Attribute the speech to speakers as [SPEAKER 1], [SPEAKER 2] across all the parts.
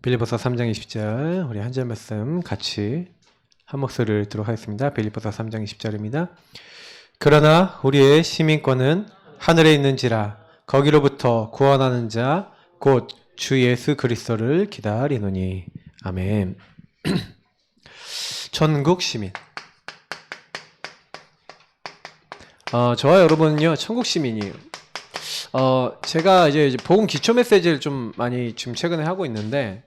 [SPEAKER 1] 빌립보서 3장 20절 우리 한 절 말씀 같이 한 목소리를 읽도록 하겠습니다. 빌립보서 3장 20절입니다. 그러나 우리의 시민권은 하늘에 있는지라 거기로부터 구원하는 자 곧 주 예수 그리스도를 기다리노니. 아멘. 천국 시민. 저와 여러분은요 천국 시민이에요. 제가 이제 복음 기초 메시지를 좀 많이 지금 최근에 하고 있는데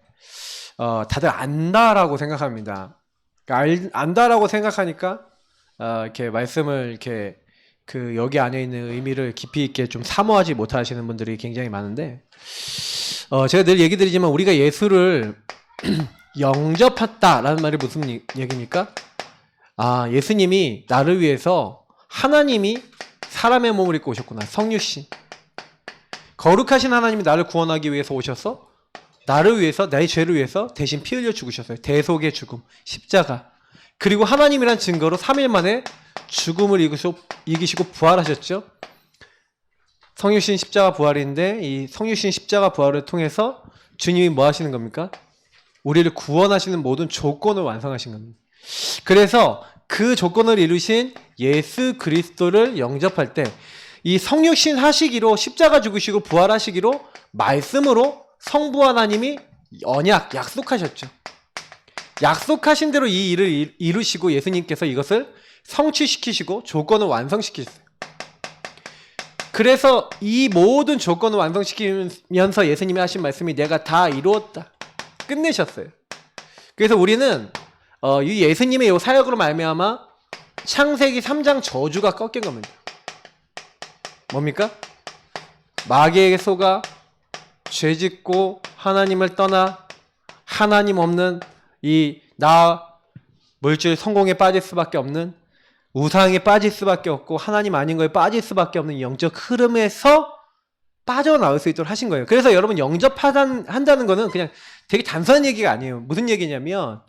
[SPEAKER 1] 다들 안다라고 생각합니다. 그러니까 안다라고 생각하니까 이렇게 말씀을 이렇게 그 여기 안에 있는 의미를 깊이 있게 좀 사모하지 못하시는 분들이 굉장히 많은데, 제가 늘 얘기 드리지만 우리가 예수를 영접했다라는 말이 무슨 얘기입니까? 예수님이 나를 위해서 하나님이 사람의 몸을 입고 오셨구나. 성육신. 거룩하신 하나님이 나를 구원하기 위해서 오셔서 나를 위해서, 나의 죄를 위해서 대신 피 흘려 죽으셨어요. 대속의 죽음, 십자가. 그리고 하나님이란 증거로 3일 만에 죽음을 이기시고 부활하셨죠. 성육신 십자가 부활인데 이 성육신 십자가 부활을 통해서 주님이 뭐 하시는 겁니까? 우리를 구원하시는 모든 조건을 완성하신 겁니다. 그래서 그 조건을 이루신 예수 그리스도를 영접할 때 이 성육신 하시기로, 십자가 죽으시고 부활하시기로 말씀으로 성부 하나님이 언약, 약속하셨죠. 약속하신 대로 이 일을 이루시고 예수님께서 이것을 성취시키시고 조건을 완성시키셨어요. 그래서 이 모든 조건을 완성시키면서 예수님이 하신 말씀이 내가 다 이루었다. 끝내셨어요. 그래서 우리는 이 예수님의 이 사역으로 말미암아 창세기 3장 저주가 꺾인 겁니다. 뭡니까? 마귀에게 속아 죄짓고 하나님을 떠나 하나님 없는 이 물질 성공에 빠질 수밖에 없는, 우상에 빠질 수밖에 없고 하나님 아닌 거에 빠질 수밖에 없는 영적 흐름에서 빠져나올 수 있도록 하신 거예요. 그래서 여러분 영접한다는 거는 그냥 되게 단순한 얘기가 아니에요. 무슨 얘기냐면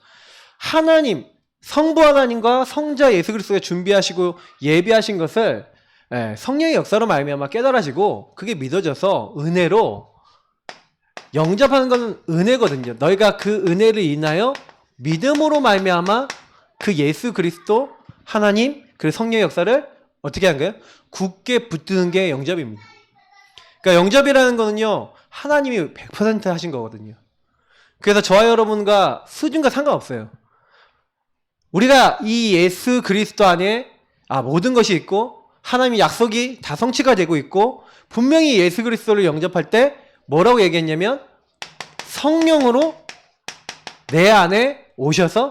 [SPEAKER 1] 하나님, 성부 하나님과 성자 예수 그리스도가 준비하시고 예비하신 것을 성령의 역사로 말미암아 깨달아지고 그게 믿어져서 은혜로 영접하는 것은 은혜거든요. 너희가 그 은혜를 인하여 믿음으로 말미암아 그 예수 그리스도 하나님 그 성령의 역사를 어떻게 한 거예요? 굳게 붙드는 게 영접입니다. 그러니까 영접이라는 거는요 하나님이 100% 하신 거거든요. 그래서 저와 여러분과 수준과 상관없어요. 우리가 이 예수 그리스도 안에 모든 것이 있고 하나님의 약속이 다 성취가 되고 있고, 분명히 예수 그리스도를 영접할 때 뭐라고 얘기했냐면 성령으로 내 안에 오셔서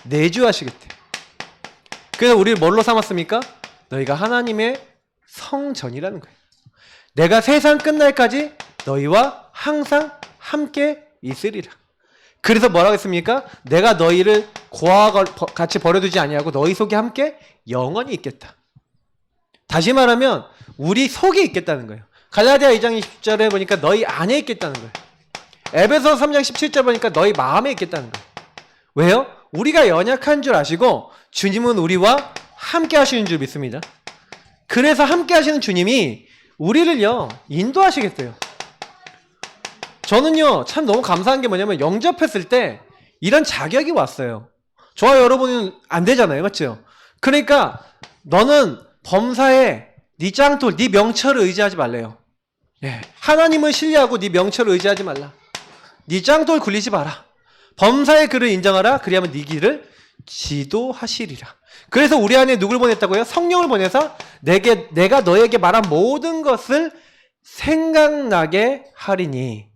[SPEAKER 1] 내주하시겠대. 그래서 우리를 뭘로 삼았습니까? 너희가 하나님의 성전이라는 거예요. 내가 세상 끝날까지 너희와 항상 함께 있으리라. 그래서 뭐라고 했습니까? 내가 너희를 고아와 같이 버려두지 아니하고 너희 속에 함께 영원히 있겠다. 다시 말하면 우리 속에 있겠다는 거예요. 갈라디아 2장 20절에 보니까 너희 안에 있겠다는 거예요. 에베소 3장 17절 보니까 너희 마음에 있겠다는 거예요. 왜요? 우리가 연약한 줄 아시고 주님은 우리와 함께 하시는 줄 믿습니다. 그래서 함께 하시는 주님이 우리를요 인도하시겠대요. 저는요 참 너무 감사한 게 뭐냐면 영접했을 때 이런 자격이 왔어요. 저와 여러분은 안 되잖아요. 맞죠? 그러니까 너는 범사에 네 짱돌, 네 명철을 의지하지 말래요. 하나님을 신뢰하고 네 명철을 의지하지 말라. 네 짱돌 굴리지 마라. 범사의 그를 인정하라. 그리하면 네 길을 지도하시리라. 그래서 우리 안에 누굴 보냈다고요? 성령을 보내서 내가 너에게 말한 모든 것을 생각나게 하리니.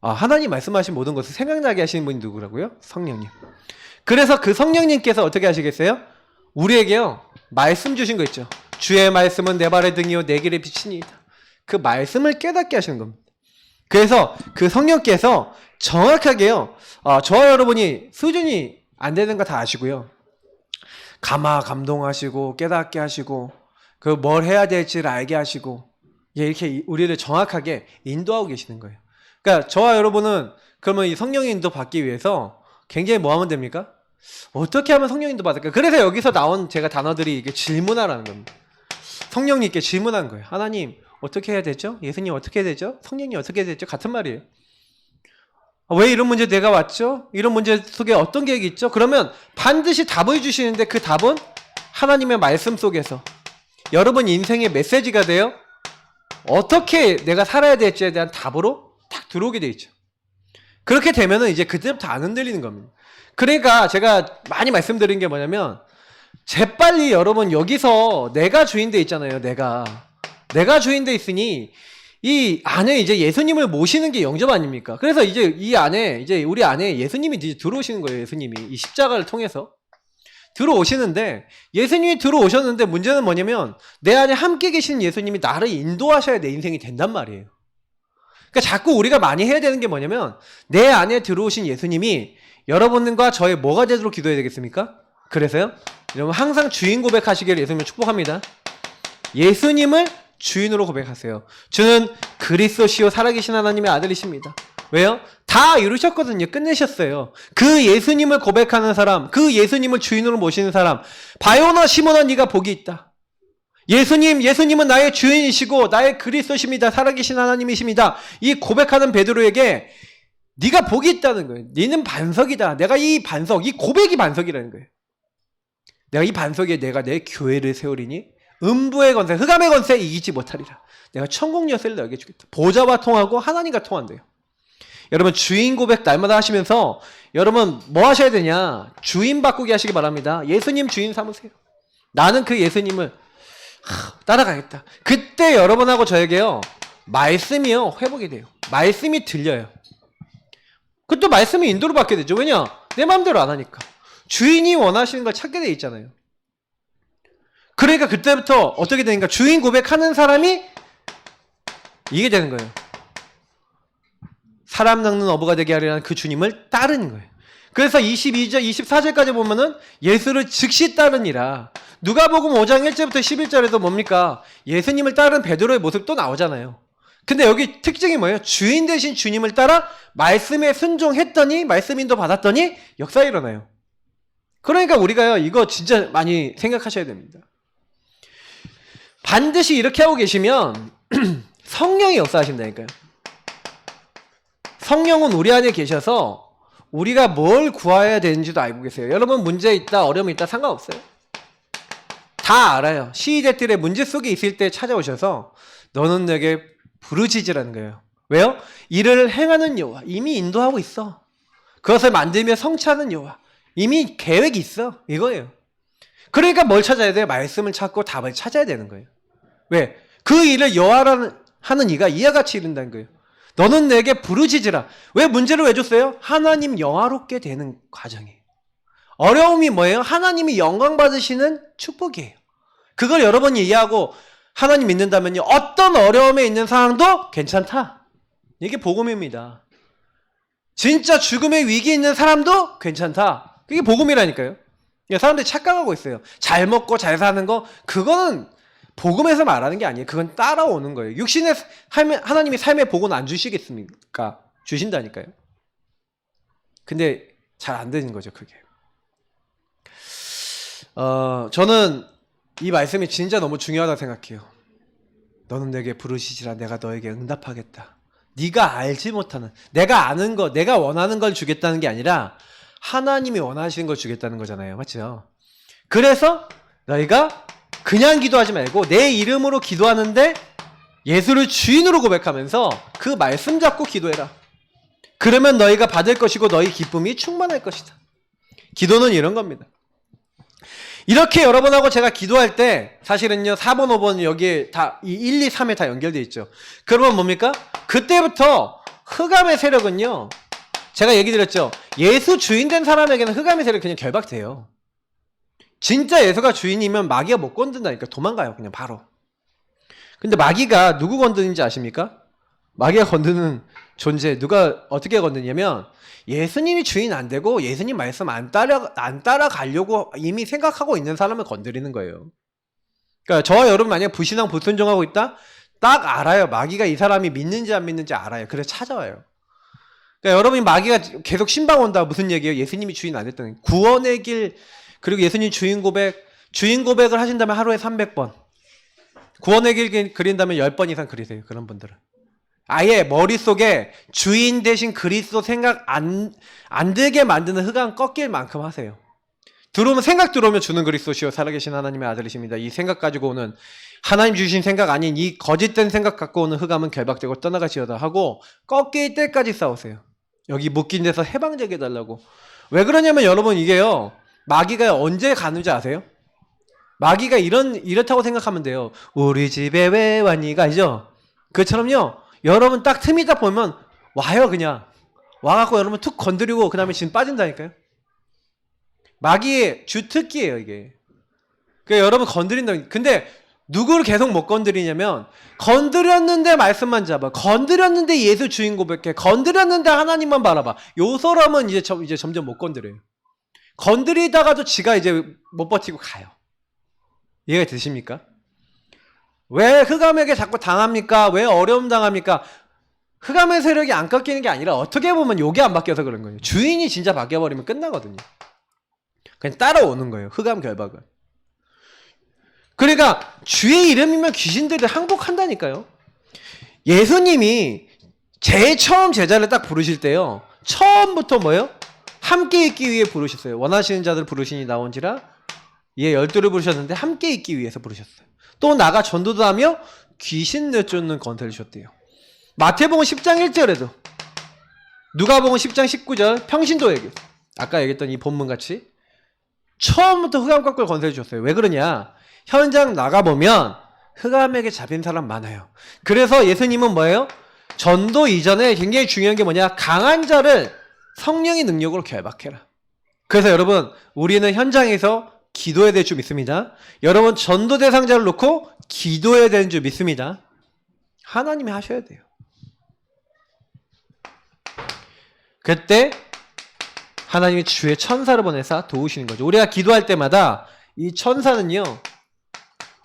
[SPEAKER 1] 하나님 말씀하신 모든 것을 생각나게 하시는 분이 누구라고요? 성령님. 그래서 그 성령님께서 어떻게 하시겠어요? 우리에게요 말씀 주신 거 있죠. 주의 말씀은 내 발의 등이요 내 길의 빛이니이다. 그 말씀을 깨닫게 하시는 겁니다. 그래서 그 성령께서 정확하게요 저와 여러분이 수준이 안 되는 거 다 아시고요, 감동하시고 깨닫게 하시고 그 뭘 해야 될지를 알게 하시고 이렇게 우리를 정확하게 인도하고 계시는 거예요. 그러니까 저와 여러분은 그러면 이 성령의 인도 받기 위해서 굉장히 뭐 하면 됩니까? 어떻게 하면 성령 인도 받을까? 그래서 여기서 나온 제가 단어들이 이게 질문하라는 겁니다. 성령님께 질문한 거예요. 하나님 어떻게 해야 되죠? 예수님 어떻게 해야 되죠? 성령님 어떻게 해야 되죠? 같은 말이에요. 왜 이런 문제 내가 왔죠? 이런 문제 속에 어떤 계획이 있죠? 그러면 반드시 답을 주시는데 그 답은 하나님의 말씀 속에서 여러분 인생의 메시지가 돼요. 어떻게 내가 살아야 될지에 대한 답으로 딱 들어오게 돼 있죠. 그렇게 되면은 이제 그때부터 안 흔들리는 겁니다. 그러니까 제가 많이 말씀드린 게 뭐냐면 재빨리 여러분 여기서 내가 주인돼 있잖아요. 내가 주인돼 있으니 이 안에 이제 예수님을 모시는 게 영접 아닙니까? 그래서 이제 이 안에 이제 우리 안에 예수님이 이제 들어오시는 거예요. 예수님이 이 십자가를 통해서 들어오시는데 예수님이 들어오셨는데 문제는 뭐냐면 내 안에 함께 계신 예수님이 나를 인도하셔야 내 인생이 된단 말이에요. 그러니까 자꾸 우리가 많이 해야 되는 게 뭐냐면 내 안에 들어오신 예수님이 여러분과 저의 뭐가 되도록 기도해야 되겠습니까? 그래서요 여러분 항상 주인 고백하시기를 예수님을 축복합니다. 예수님을 주인으로 고백하세요. 주는 그리스도시요 살아계신 하나님의 아들이십니다. 왜요? 다 이루셨거든요. 끝내셨어요. 그 예수님을 고백하는 사람, 그 예수님을 주인으로 모시는 사람, 바요나 시몬아 네가 복이 있다. 예수님은 나의 주인이시고 나의 그리스도십니다. 살아계신 하나님이십니다. 이 고백하는 베드로에게 네가 복이 있다는 거예요. 너는 반석이다. 내가 이 반석, 이 고백이 반석이라는 거예요. 내가 이 반석에 내가 내 교회를 세우리니 음부의 권세, 흑암의 권세 이기지 못하리라. 내가 천국 열쇠를 너에게 주겠다. 보좌와 통하고 하나님과 통한대요. 여러분 주인 고백 날마다 하시면서 여러분 뭐 하셔야 되냐? 주인 바꾸기 하시기 바랍니다. 예수님 주인 삼으세요. 나는 그 예수님을 따라가겠다. 그때 여러분하고 저에게요 말씀이요 회복이 돼요. 말씀이 들려요. 그것도 말씀이 인도를 받게 되죠. 왜냐? 내 마음대로 안 하니까. 주인이 원하시는 걸 찾게 돼 있잖아요. 그러니까 그때부터 어떻게 되는가? 주인 고백하는 사람이 이게 되는 거예요. 사람 낚는 어부가 되게 하려는 그 주님을 따르는 거예요. 그래서 22절, 24절까지 보면은 예수를 즉시 따르니라. 누가복음 5장 1절부터 11절에도 뭡니까? 예수님을 따르는 베드로의 모습 또 나오잖아요. 근데 여기 특징이 뭐예요? 주인 대신 주님을 따라 말씀에 순종했더니 말씀 인도 받았더니 역사가 일어나요. 그러니까 우리가요 이거 진짜 많이 생각하셔야 됩니다. 반드시 이렇게 하고 계시면 성령이 역사하신다니까요. 성령은 우리 안에 계셔서 우리가 뭘 구해야 되는지도 알고 계세요. 여러분 문제 있다 어려움이 있다 상관없어요. 다 알아요. 시대들의 문제 속에 있을 때 찾아오셔서 너는 내게 부르짖으라는 거예요. 왜요? 이를 행하는 여호와 이미 인도하고 있어. 그것을 만들며 성취하는 여호와 이미 계획이 있어. 이거예요. 그러니까 뭘 찾아야 돼요? 말씀을 찾고 답을 찾아야 되는 거예요. 왜? 그 일을 여호와라는 하는 이가 이와 같이 이룬다는 거예요. 너는 내게 부르짖으라. 왜 문제를 왜 줬어요? 하나님 영화롭게 되는 과정이에요. 어려움이 뭐예요? 하나님이 영광 받으시는 축복이에요. 그걸 여러분이 이해하고 하나님 믿는다면요. 어떤 어려움에 있는 사람도 괜찮다. 이게 복음입니다. 진짜 죽음의 위기에 있는 사람도 괜찮다. 그게 복음이라니까요. 사람들이 착각하고 있어요. 잘 먹고 잘 사는 거 그거는 복음에서 말하는 게 아니에요. 그건 따라오는 거예요. 육신의 하나님이 삶의 복은 안 주시겠습니까? 주신다니까요. 근데 잘 안 되는 거죠, 그게. 저는 이 말씀이 진짜 너무 중요하다고 생각해요. 너는 내게 부르시지라 내가 너에게 응답하겠다. 네가 알지 못하는, 내가 아는 거, 내가 원하는 걸 주겠다는 게 아니라 하나님이 원하시는 걸 주겠다는 거잖아요. 맞죠? 그래서 너희가 그냥 기도하지 말고 내 이름으로 기도하는데 예수를 주인으로 고백하면서 그 말씀 잡고 기도해라. 그러면 너희가 받을 것이고 너희 기쁨이 충만할 것이다. 기도는 이런 겁니다. 이렇게 여러분하고 제가 기도할 때 사실은요 4번 5번 여기에 다 이 1, 2, 3에 다 연결되어 있죠. 그러면 뭡니까? 그때부터 흑암의 세력은요 제가 얘기 드렸죠. 예수 주인 된 사람에게는 흑암의 세력이 그냥 결박돼요. 진짜 예수가 주인이면 마귀가 못 건든다니까. 도망가요 그냥 바로. 근데 마귀가 누구 건드는지 아십니까? 마귀가 건드는 존재 누가 어떻게 건드냐면 예수님이 주인 안 되고 예수님 말씀 안 따라가려고 이미 생각하고 있는 사람을 건드리는 거예요. 그러니까 저와 여러분 만약에 불신앙 불순종하고 있다? 딱 알아요. 마귀가 이 사람이 믿는지 안 믿는지 알아요. 그래서 찾아와요. 그러니까 여러분이 마귀가 계속 신방 온다 무슨 얘기예요? 예수님이 주인 안 됐다는 구원의 길 그리고 예수님 주인 고백을 하신다면 하루에 300번 구원의 길 그린다면 10번 이상 그리세요. 그런 분들은 아예 머릿속에 주인 대신 그리스도 생각 안 들게 만드는 흑암 꺾일 만큼 하세요. 생각 들어오면 주는 그리스도시요 살아계신 하나님의 아들이십니다. 이 생각 가지고 오는 하나님 주신 생각 아닌 이 거짓된 생각 갖고 오는 흑암은 결박되고 떠나가시어다 하고 꺾일 때까지 싸우세요. 여기 묶인 데서 해방되게 해달라고. 왜 그러냐면 여러분 이게요. 마귀가 언제 가는지 아세요? 마귀가 이렇다고 생각하면 돼요. 우리 집에 왜 왔니가 아니죠? 그처럼요. 여러분 딱 틈이 딱 보면 와요 그냥. 와갖고 여러분 툭 건드리고 그 다음에 지금 빠진다니까요. 마귀의 주특기예요 이게. 그러니까 여러분 건드린다. 근데 누구를 계속 못 건드리냐면 건드렸는데 말씀만 잡아. 건드렸는데 예수 주인 고백해. 건드렸는데 하나님만 바라봐. 요 사람은 이제 점점 못 건드려요. 건드리다가도 지가 이제 못 버티고 가요. 이해가 되십니까? 왜 흑암에게 자꾸 당합니까? 왜 어려움 당합니까? 흑암의 세력이 안 꺾이는 게 아니라 어떻게 보면 요게 안 바뀌어서 그런 거예요. 주인이 진짜 바뀌어버리면 끝나거든요. 그냥 따라오는 거예요. 흑암 결박은. 그러니까 주의 이름이면 귀신들이 항복한다니까요. 예수님이 제일 처음 제자를 딱 부르실 때요. 처음부터 뭐예요? 함께 있기 위해 부르셨어요. 원하시는 자들 부르시니 나온지라. 예, 12를 부르셨는데 함께 있기 위해서 부르셨어요. 또 나가 전도도 하며 귀신 내쫓는 권세를 주셨대요. 마태복음 10장 1절에도 누가복음 10장 19절 평신도에게 아까 얘기했던 이 본문같이 처음부터 흑암 꺾을 권세를 주셨어요. 왜 그러냐? 현장 나가보면 흑암에게 잡힌 사람 많아요. 그래서 예수님은 뭐예요? 전도 이전에 굉장히 중요한 게 뭐냐? 강한 자를 성령의 능력으로 결박해라. 그래서 여러분 우리는 현장에서 기도해야 될 줄 믿습니다. 여러분 전도 대상자를 놓고 기도해야 되는 줄 믿습니다. 하나님이 하셔야 돼요. 그때 하나님이 주의 천사를 보내사 도우시는 거죠. 우리가 기도할 때마다 이 천사는요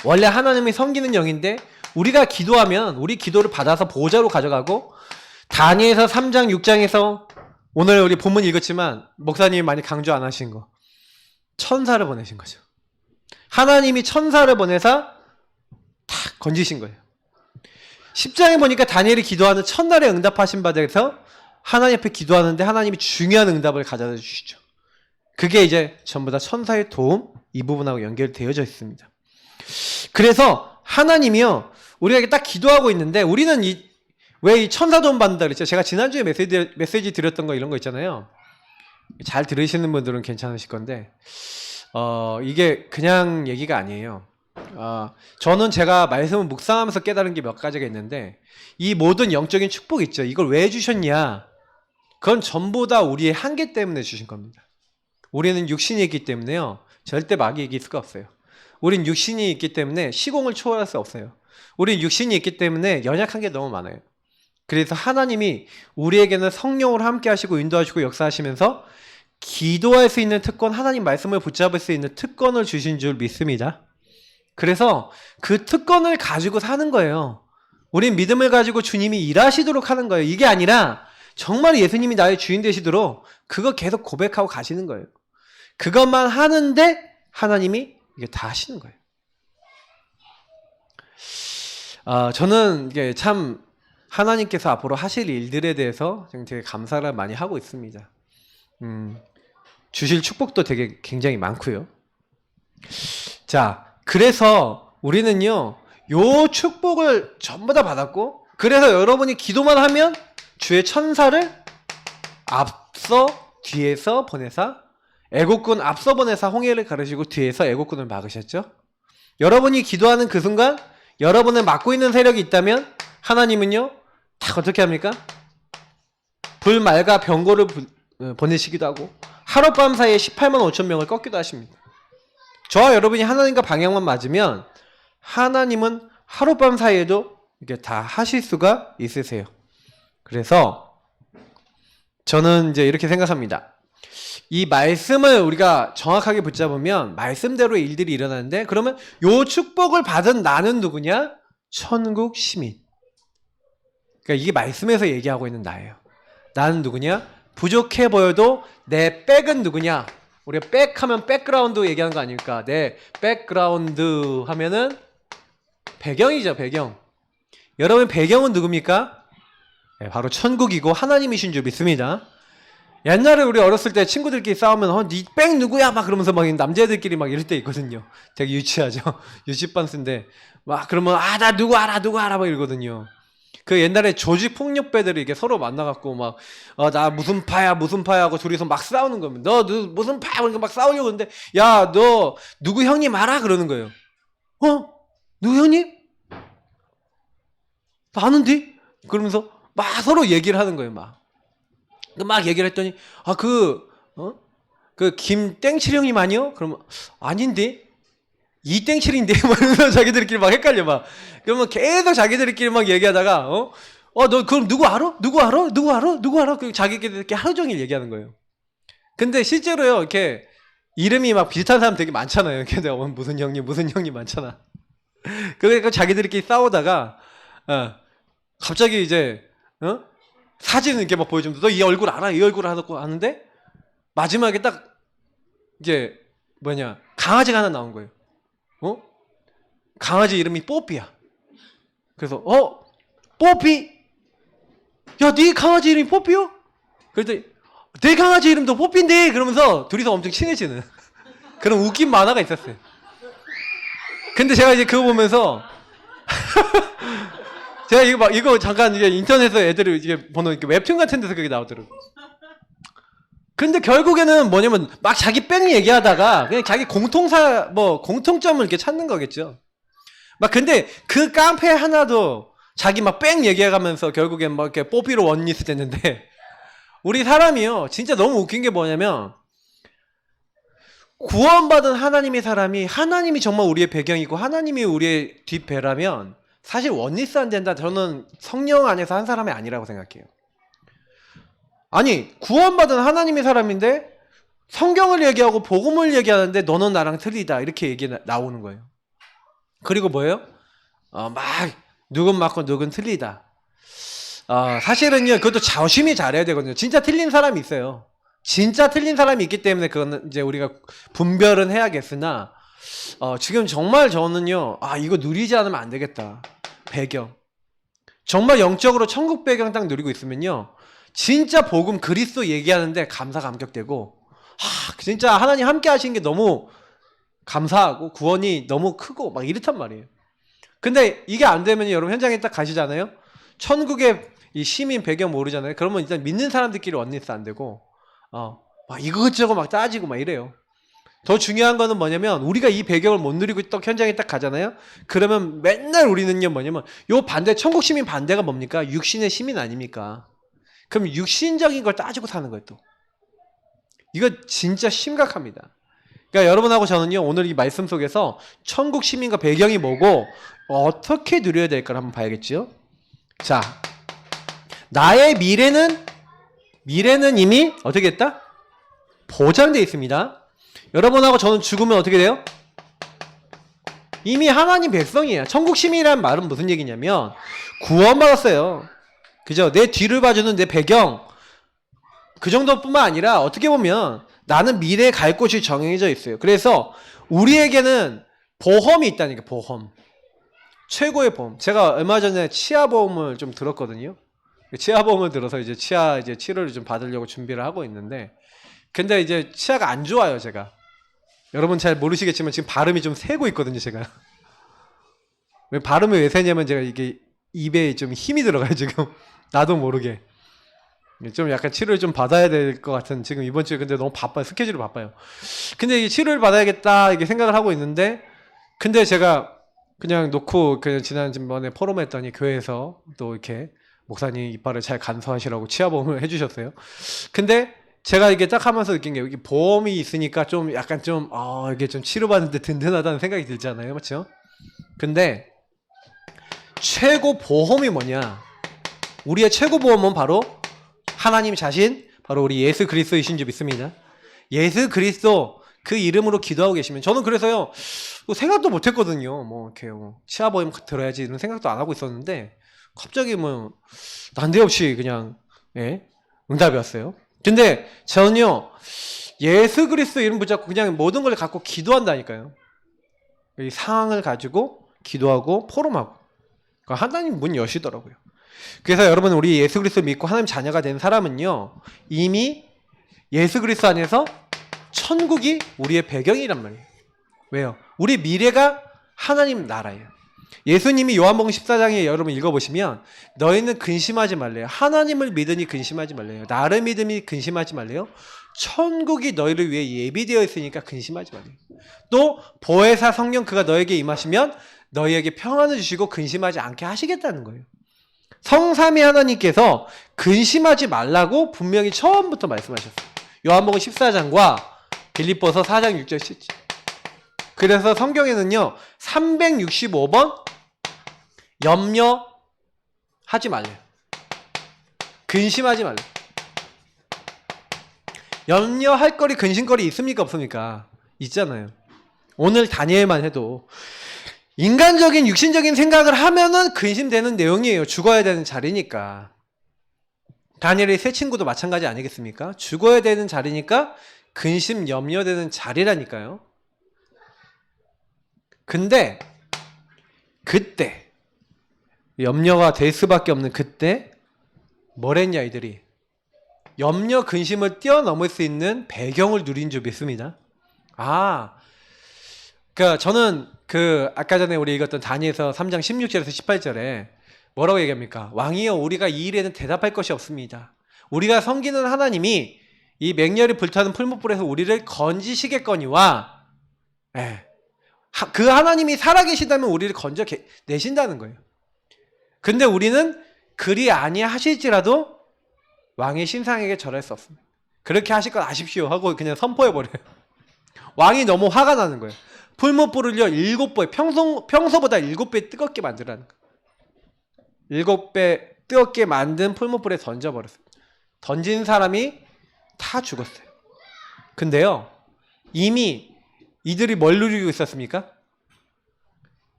[SPEAKER 1] 원래 하나님이 섬기는 영인데 우리가 기도하면 우리 기도를 받아서 보좌로 가져가고 다니엘서 3장 6장에서 오늘 우리 본문 읽었지만 목사님이 많이 강조 안 하신 거 천사를 보내신 거죠. 하나님이 천사를 보내사 탁 건지신 거예요. 10장에 보니까 다니엘이 기도하는 첫날에 응답하신 바 돼서 하나님 앞에 기도하는데 하나님이 중요한 응답을 가져다 주시죠. 그게 이제 전부 다 천사의 도움 이 부분하고 연결되어져 있습니다. 그래서 하나님이요 우리가 딱 기도하고 있는데 우리는 왜 이 천사 도움 받는다 그랬죠? 제가 지난주에 메시지 드렸던 거 이런 거 있잖아요. 잘 들으시는 분들은 괜찮으실 건데 이게 그냥 얘기가 아니에요. 저는 제가 말씀을 묵상하면서 깨달은 게 몇 가지가 있는데 이 모든 영적인 축복 있죠. 이걸 왜 주셨냐? 그건 전부 다 우리의 한계 때문에 주신 겁니다. 우리는 육신이 있기 때문에요. 절대 마귀 이길 수가 없어요. 우린 육신이 있기 때문에 시공을 초월할 수 없어요. 우린 육신이 있기 때문에 연약한 게 너무 많아요. 그래서 하나님이 우리에게는 성령으로 함께 하시고 인도하시고 역사하시면서 기도할 수 있는 특권, 하나님 말씀을 붙잡을 수 있는 특권을 주신 줄 믿습니다. 그래서 그 특권을 가지고 사는 거예요. 우린 믿음을 가지고 주님이 일하시도록 하는 거예요. 이게 아니라 정말 예수님이 나의 주인 되시도록 그거 계속 고백하고 가시는 거예요. 그것만 하는데 하나님이 이게 다 하시는 거예요. 저는 이게 참 하나님께서 앞으로 하실 일들에 대해서 되게 감사를 많이 하고 있습니다. 주실 축복도 되게 굉장히 많고요. 자, 그래서 우리는요, 요 축복을 전부 다 받았고, 그래서 여러분이 기도만 하면 주의 천사를 앞서 뒤에서 보내사 애국군 앞서 보내사 홍해를 가르시고 뒤에서 애국군을 막으셨죠. 여러분이 기도하는 그 순간 여러분을 막고 있는 세력이 있다면 하나님은요 다 어떻게 합니까? 불말과 병고를 보내시기도 하고 하룻밤 사이에 18만 5천 명을 꺾기도 하십니다. 저와 여러분이 하나님과 방향만 맞으면 하나님은 하룻밤 사이에도 이게 다 하실 수가 있으세요. 그래서 저는 이제 이렇게 생각합니다. 이 말씀을 우리가 정확하게 붙잡으면 말씀대로의 일들이 일어나는데 그러면 요 축복을 받은 나는 누구냐? 천국 시민. 그러니까 이게 말씀에서 얘기하고 있는 나예요. 나는 누구냐? 부족해 보여도 내 백은 누구냐? 우리가 백 하면 백그라운드 얘기하는 거 아닙니까? 내 백그라운드 하면은 배경이죠, 배경. 여러분 배경은 누굽니까? 네, 바로 천국이고 하나님이신 줄 믿습니다. 옛날에 우리 어렸을 때 친구들끼리 싸우면 니 뺑 누구야? 막 그러면서 막 남자애들끼리 막 이럴 때 있거든요. 되게 유치하죠. 유치반스인데 막 그러면 나 누구 알아 막 이러거든요. 그 옛날에 조직폭력배들이 이게 서로 만나갖고 막 나 무슨 파야 하고 둘이서 막 싸우는 겁니다. 너 무슨 파야 그러니까 막 싸우려고 하는데 야 너 누구 형님 알아? 그러는 거예요. 누구 형님? 나 아는데? 그러면서 막 서로 얘기를 하는 거예요. 막 얘기를 했더니 그 김땡칠 형님 아니요? 그러면 아닌데? 이땡칠인데? 막 이러면서 자기들끼리 막 헷갈려 막. 그러면 계속 자기들끼리 막 얘기하다가 너 그럼 누구 알아? 누구 알아? 그 자기들끼리 하루 종일 얘기하는 거예요. 근데 실제로요 이렇게 이름이 막 비슷한 사람 되게 많잖아요. 이렇게 내가 무슨 형님 많잖아. 그러니까 자기들끼리 싸우다가 갑자기 이제 사진을 이렇게 막 보여주면서 너 이 얼굴 알아? 이 얼굴 알고 아는데 마지막에 딱 이제 강아지가 하나 나온 거예요. 강아지 이름이 뽀삐야. 그래서 뽀삐? 야, 네 강아지 이름이 뽀삐요? 그랬더니 내 강아지 이름도 뽀삐인데 그러면서 둘이서 엄청 친해지는 그런 웃긴 만화가 있었어요. 근데 제가 이제 그거 보면서 제가 이거 잠깐 이게 인터넷에서 애들이 이게 보는 이렇게 웹툰 같은 데서 그게 나오더라고요. 근데 결국에는 뭐냐면 막 자기 뺑 얘기하다가 그냥 자기 공통점을 이렇게 찾는 거겠죠. 근데 그 깡패 하나도 자기 막 뺑 얘기해가면서 결국엔 막 이렇게 뽀삐로 원리스 됐는데 우리 사람이요 진짜 너무 웃긴 게 뭐냐면 구원받은 하나님의 사람이 하나님이 정말 우리의 배경이고 하나님이 우리의 뒷배라면 사실 원리스 안 된다. 저는 성령 안에서 한 사람이 아니라고 생각해요. 아니 구원받은 하나님의 사람인데 성경을 얘기하고 복음을 얘기하는데 너는 나랑 틀리다 이렇게 얘기 나오는 거예요. 그리고 뭐예요? 막 누군 맞고 누군 틀리다. 사실은요 그것도 조심히 잘해야 되거든요. 진짜 틀린 사람이 있어요. 진짜 틀린 사람이 있기 때문에 그거는 이제 우리가 분별은 해야겠으나 지금 정말 저는요 이거 누리지 않으면 안 되겠다. 배경 정말 영적으로 천국 배경 딱 누리고 있으면요 진짜 복음 그리스도 얘기하는데 감격되고 진짜 하나님 함께 하시는 게 너무 감사하고 구원이 너무 크고 막 이렇단 말이에요. 근데 이게 안 되면 여러분 현장에 딱 가시잖아요. 천국의 이 시민 배경 모르잖아요. 그러면 일단 믿는 사람들끼리 원리스 안 되고 막 이것저것 막 따지고 막 이래요. 더 중요한 거는 뭐냐면 우리가 이 배경을 못 누리고 딱 현장에 딱 가잖아요. 그러면 맨날 우리는요 뭐냐면 요 반대 천국 시민 반대가 뭡니까? 육신의 시민 아닙니까? 그럼 육신적인 걸 따지고 사는 거예요 또. 이거 진짜 심각합니다. 그러니까 여러분하고 저는요 오늘 이 말씀 속에서 천국 시민과 배경이 뭐고 어떻게 누려야 될까를 한번 봐야겠죠. 자, 나의 미래는 이미 어떻게 했다? 보장되어 있습니다. 여러분하고 저는 죽으면 어떻게 돼요? 이미 하나님 백성이에요. 천국 시민이라는 말은 무슨 얘기냐면 구원받았어요. 그죠? 내 뒤를 봐주는 내 배경 그 정도뿐만 아니라 어떻게 보면 나는 미래에 갈 곳이 정해져 있어요. 그래서 우리에게는 보험이 있다니까. 보험 최고의 보험. 제가 얼마 전에 치아보험을 좀 들었거든요. 치아보험을 들어서 이제 치료를 좀 받으려고 준비를 하고 있는데 근데 이제 치아가 안 좋아요. 제가 여러분 잘 모르시겠지만 지금 발음이 좀 새고 있거든요. 제가 왜 발음이 왜 새냐면 제가 이게 입에 좀 힘이 들어가요. 지금 나도 모르게 좀 약간 치료를 좀 받아야 될 것 같은 지금 이번 주에 근데 너무 바빠요. 스케줄이 바빠요. 근데 이 치료를 받아야겠다 이게 생각을 하고 있는데 근데 제가 그냥 놓고 그냥 지난번에 포럼 했더니 교회에서 또 이렇게 목사님 이빨을 잘 간수하시라고 치아보험을 해주셨어요. 근데 제가 이게 딱 하면서 느낀 게 이게 보험이 있으니까 좀 약간 좀 이게 좀 치료받는데 든든하다는 생각이 들잖아요. 그렇죠? 근데 최고 보험이 뭐냐? 우리의 최고 보험은 바로 하나님 자신, 바로 우리 예수 그리스도이신 줄 믿습니다. 예수 그리스도 그 이름으로 기도하고 계시면 저는 그래서요 생각도 못했거든요. 뭐 이렇게 치아보험 들어야지 이런 생각도 안 하고 있었는데 갑자기 뭐 난데없이 그냥 응답이 왔어요. 근데 저는요 예수 그리스도 이름 붙잡고 그냥 모든 걸 갖고 기도한다니까요. 이 상황을 가지고 기도하고 포럼하고 하나님 문 여시더라고요. 그래서 여러분 우리 예수 그리스도 믿고 하나님 자녀가 된 사람은요 이미 예수 그리스도 안에서 천국이 우리의 배경이란 말이에요. 왜요? 우리 미래가 하나님 나라예요. 예수님이 요한복음 14장에 여러분 읽어보시면 너희는 근심하지 말래요. 하나님을 믿으니 근심하지 말래요. 나를 믿으니 근심하지 말래요. 천국이 너희를 위해 예비되어 있으니까 근심하지 말래요. 또 보혜사 성령 그가 너에게 임하시면 너희에게 평안을 주시고 근심하지 않게 하시겠다는 거예요. 성삼위 하나님께서 근심하지 말라고 분명히 처음부터 말씀하셨어요. 요한복음 14장과 빌립보서 4장 6절 7절. 그래서 성경에는요 365번 염려하지 말래요. 근심하지 말래요. 염려할 거리 근심거리 있습니까 없습니까? 있잖아요. 오늘 다니엘만 해도 인간적인 육신적인 생각을 하면은 근심되는 내용이에요. 죽어야 되는 자리니까. 다니엘의 세 친구도 마찬가지 아니겠습니까? 죽어야 되는 자리니까 근심 염려되는 자리라니까요. 근데 그때 염려가 될 수밖에 없는 그때 뭘 했냐 이들이 염려 근심을 뛰어넘을 수 있는 배경을 누린 줄 믿습니다. 그러니까 저는 아까 전에 우리 읽었던 다니엘서 3장 16절에서 18절에 뭐라고 얘기합니까? 왕이여 우리가 이 일에는 대답할 것이 없습니다. 우리가 섬기는 하나님이 이 맹렬히 불타는 풀무불에서 우리를 건지시겠거니와 그 하나님이 살아계시다면 우리를 건져내신다는 거예요. 근데 우리는 그리 아니하실지라도 왕의 신상에게 절할 수 없습니다. 그렇게 하실 건 아십시오 하고 그냥 선포해버려요. 왕이 너무 화가 나는 거예요. 풀무불을요 7배 평소보다 7배 뜨겁게 만들라는 거예요. 7배 뜨겁게 만든 풀무불에 던져버렸어요. 던진 사람이 다 죽었어요. 근데요 이미 이들이 뭘 누리고 있었습니까?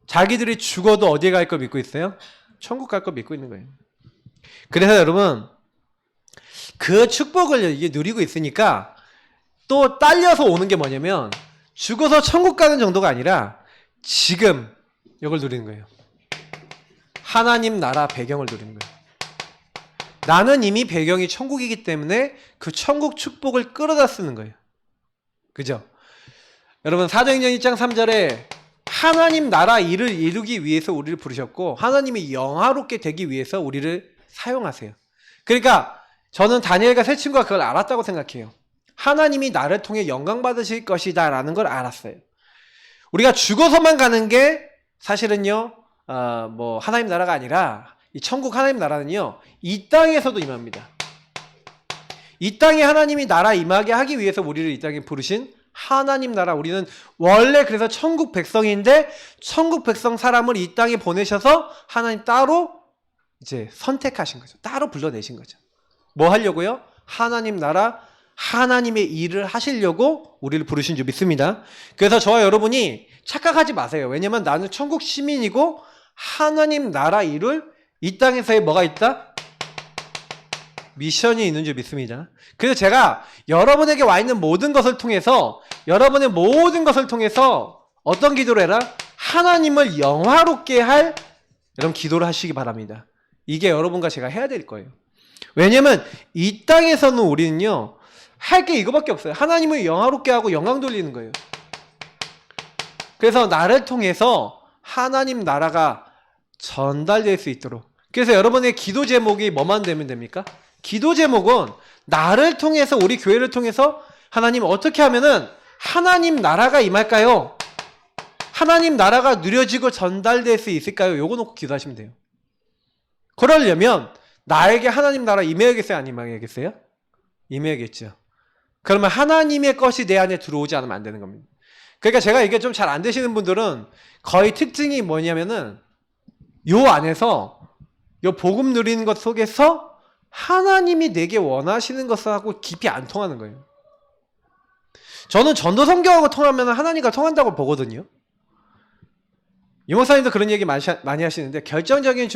[SPEAKER 1] 자기들이 죽어도 어디에 갈 거 믿고 있어요? 천국 갈 거 믿고 있는 거예요. 그래서 여러분 그 축복을 이게 누리고 있으니까 또 딸려서 오는 게 뭐냐면 죽어서 천국 가는 정도가 아니라 지금 이걸 누리는 거예요. 하나님 나라 배경을 누리는 거예요. 나는 이미 배경이 천국이기 때문에 그 천국 축복을 끌어다 쓰는 거예요. 그죠? 여러분 사도행전 1장 3절에 하나님 나라 일을 이루기 위해서 우리를 부르셨고 하나님이 영화롭게 되기 위해서 우리를 사용하세요. 그러니까 저는 다니엘과 세 친구가 그걸 알았다고 생각해요. 하나님이 나를 통해 영광 받으실 것이다 라는 걸 알았어요. 우리가 죽어서만 가는 게 사실은요 하나님 나라가 아니라 이 천국 하나님 나라는요 이 땅에서도 임합니다. 이 땅에 하나님이 나라 임하게 하기 위해서 우리를 이 땅에 부르신 하나님 나라. 우리는 원래 그래서 천국 백성인데 천국 백성 사람을 이 땅에 보내셔서 하나님 따로 이제 선택하신 거죠. 따로 불러내신 거죠. 뭐 하려고요? 하나님 나라 하나님의 일을 하시려고 우리를 부르신 줄 믿습니다. 그래서 저와 여러분이 착각하지 마세요. 왜냐면 나는 천국 시민이고 하나님 나라 일을 이 땅에서의 뭐가 있다? 미션이 있는 줄 믿습니다. 그래서 제가 여러분에게 와 있는 모든 것을 통해서 어떤 기도를 해라? 하나님을 영화롭게 할 여러분 기도를 하시기 바랍니다. 이게 여러분과 제가 해야 될 거예요. 왜냐면 이 땅에서는 우리는요 할 게 이거밖에 없어요. 하나님을 영화롭게 하고 영광 돌리는 거예요. 그래서 나를 통해서 하나님 나라가 전달될 수 있도록. 그래서 여러분의 기도 제목이 뭐만 되면 됩니까? 기도 제목은 나를 통해서 우리 교회를 통해서 하나님 어떻게 하면은 하나님 나라가 임할까요? 하나님 나라가 누려지고 전달될 수 있을까요? 요거 놓고 기도하시면 돼요. 그러려면 나에게 하나님 나라 임해야겠어요? 안 임해야겠어요? 임해야겠죠. 그러면 하나님의 것이 내 안에 들어오지 않으면 안 되는 겁니다. 그러니까 제가 이게 좀 잘 안 되시는 분들은 거의 특징이 뭐냐면은 요 안에서 요 복음 누리는 것 속에서 하나님이 내게 원하시는 것하고 깊이 안 통하는 거예요. 저는 전도 성경하고 통하면 하나님과 통한다고 보거든요. 유목사님도 그런 얘기 많이 하시는데 결정적인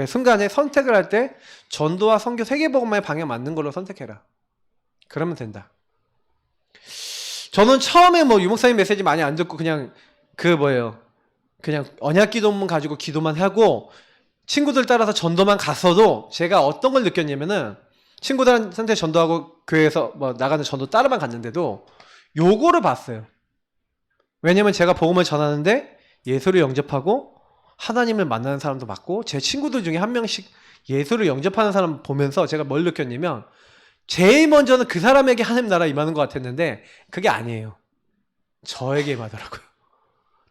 [SPEAKER 1] 순간에 선택을 할 때 전도와 선교 세계복음만의 방향 맞는 걸로 선택해라. 그러면 된다. 저는 처음에 유목사님 메시지 많이 안 듣고 그냥 그냥 언약 기도문 가지고 기도만 하고 친구들 따라서 전도만 갔어도 제가 어떤 걸 느꼈냐면은 친구들한테 전도하고 교회에서 뭐 나가는 전도 따라만 갔는데도 요거를 봤어요. 왜냐면 제가 복음을 전하는데 예수를 영접하고 하나님을 만나는 사람도 봤고 제 친구들 중에 한 명씩 예수를 영접하는 사람 보면서 제가 뭘 느꼈냐면 제일 먼저는 그 사람에게 하나님 나라 임하는 것 같았는데 그게 아니에요. 저에게 임하더라고요.